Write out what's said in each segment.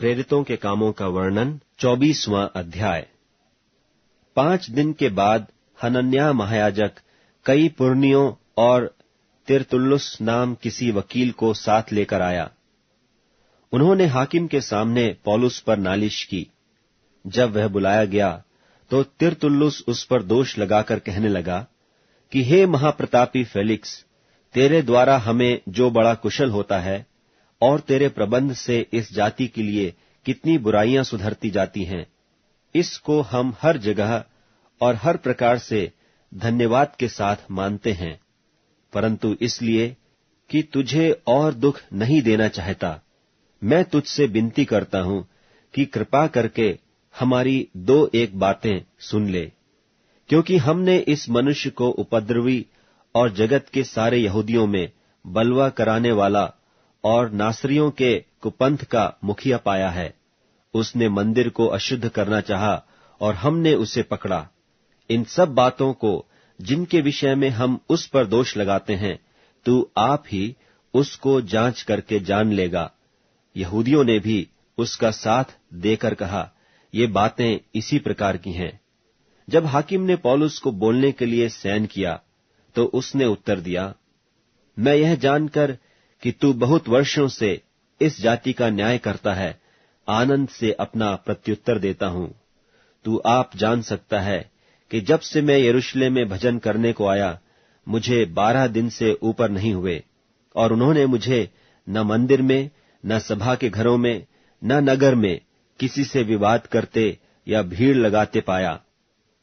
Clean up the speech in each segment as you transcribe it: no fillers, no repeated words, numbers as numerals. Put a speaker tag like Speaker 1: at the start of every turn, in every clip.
Speaker 1: प्रेरितों के कामों का वर्णन 24वां अध्याय। 5 दिन के बाद हनन्याह महायाजक कई पुरनियों और तिरतुल्लुस नाम किसी वकील को साथ लेकर आया। उन्होंने हाकिम के सामने पौलुस पर नालिश की। जब वह बुलाया गया तो तिरतुल्लुस उस पर दोष लगाकर कहने लगा कि हे महाप्रतापी फेलिक्स, तेरे द्वारा हमें जो बड़ा कुशल होता है और तेरे प्रबंध से इस जाति के लिए कितनी बुराइयां सुधरती जाती हैं, इसको हम हर जगह और हर प्रकार से धन्यवाद के साथ मानते हैं, परंतु इसलिए कि तुझे और दुख नहीं देना चाहता, मैं तुझसे विनती करता हूं कि कृपा करके हमारी 2-1 बातें सुन ले, क्योंकि हमने इस मनुष्य को उपद्रवी और जगत के सारे यहूदियों में बलवा कराने वाला और नासरियों के कुपंथ का मुखिया पाया है। उसने मंदिर को अशुद्ध करना चाहा और हमने उसे पकड़ा। इन सब बातों को जिनके विषय में हम उस पर दोष लगाते हैं, तू आप ही उसको जांच करके जान लेगा। यहूदियों ने भी उसका साथ देकर कहा, ये बातें इसी प्रकार की हैं। जब हाकिम ने पौलुस को बोलने के लिए सैन किया तो उसने उत्तर दिया, मैं यह जानकर कि तू बहुत वर्षों से इस जाति का न्याय करता है, आनंद से अपना प्रत्युत्तर देता हूं। तू आप जान सकता है कि जब से मैं यरूशलेम में भजन करने को आया, मुझे 12 दिन से ऊपर नहीं हुए, और उन्होंने मुझे न मंदिर में, न सभा के घरों में, न नगर में किसी से विवाद करते या भीड़ लगाते पाया,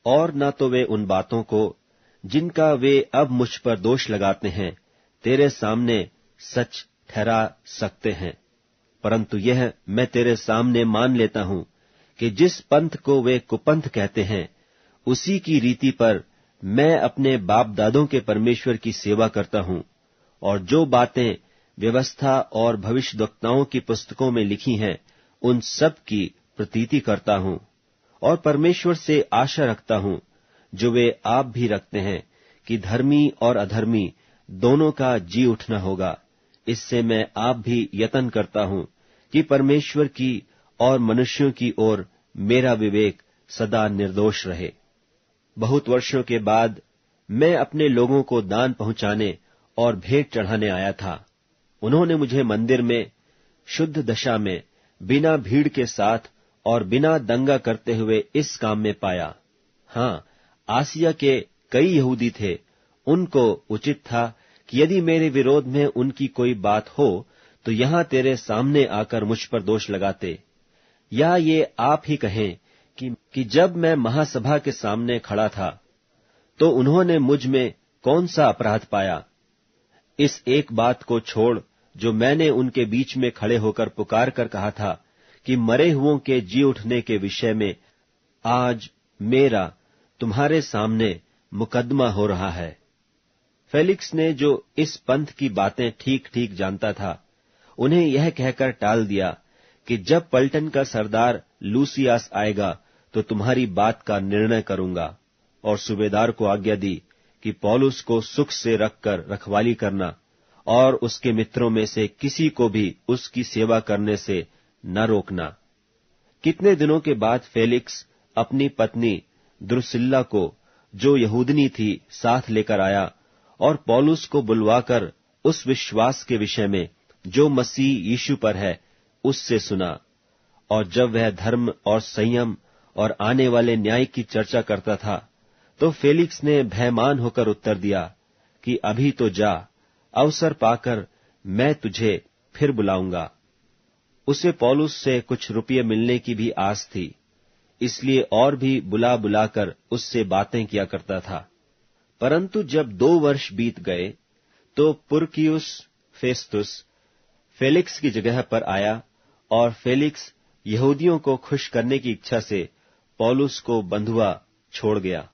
Speaker 1: और न तो वे उन बातों को जिनका वे अब मुझ पर दोष लगाते हैं तेरे सामने सच ठहरा सकते हैं। परंतु यह मैं तेरे सामने मान लेता हूं कि जिस पंथ को वे कुपंथ कहते हैं, उसी की रीति पर मैं अपने बाप दादों के परमेश्वर की सेवा करता हूं, और जो बातें व्यवस्था और भविष्यद्वक्ताओं की पुस्तकों में लिखी हैं, उन सब की प्रतीति करता हूं, और परमेश्वर से आशा रखता हूं, जो वे आप भी रखते हैं, कि धर्मी और अधर्मी दोनों का जी उठना होगा। इससे मैं आप भी यत्न करता हूं कि परमेश्वर की और मनुष्यों की ओर मेरा विवेक सदा निर्दोष रहे। बहुत वर्षों के बाद मैं अपने लोगों को दान पहुंचाने और भेंट चढ़ाने आया था। उन्होंने मुझे मंदिर में शुद्ध दशा में बिना भीड़ के साथ और बिना दंगा करते हुए इस काम में पाया। हाँ, आसिया के कई यहूदी थे। उनको उचित था कि यदि मेरे विरोध में उनकी कोई बात हो तो यहां तेरे सामने आकर मुझ पर दोष लगाते, या ये आप ही कहें कि जब मैं महासभा के सामने खड़ा था तो उन्होंने मुझ में कौन सा अपराध पाया। इस एक बात को छोड़ जो मैंने उनके बीच में खड़े होकर पुकार कर कहा था कि मरे हुओं के जी उठने के विषय में आज मेरा तुम्हारे सामने मुकदमा हो रहा है। फेलिक्स ने, जो इस पंथ की बातें ठीक ठीक जानता था, उन्हें यह कहकर टाल दिया कि जब पलटन का सरदार लूसियास आएगा तो तुम्हारी बात का निर्णय करूंगा, और सूबेदार को आज्ञा दी कि पौलुस को सुख से रखकर रखवाली करना और उसके मित्रों में से किसी को भी उसकी सेवा करने से न रोकना। कितने दिनों के बाद फेलिक्स अपनी पत्नी द्रुसिल्ला को, जो यहूदनी थी, साथ लेकर आया और पौलुस को बुलवाकर उस विश्वास के विषय में जो मसीह यीशु पर है उससे सुना। और जब वह धर्म और संयम और आने वाले न्याय की चर्चा करता था तो फेलिक्स ने भयमान होकर उत्तर दिया कि अभी तो जा, अवसर पाकर मैं तुझे फिर बुलाऊंगा। उसे पौलुस से कुछ रुपये मिलने की भी आस थी, इसलिए और भी बुला बुलाकर उससे बातें किया करता था। परंतु जब 2 वर्ष बीत गए तो पुरकियुस फेस्तुस फेलिक्स की जगह पर आया, और फेलिक्स यहूदियों को खुश करने की इच्छा से पौलुस को बंधुआ छोड़ गया।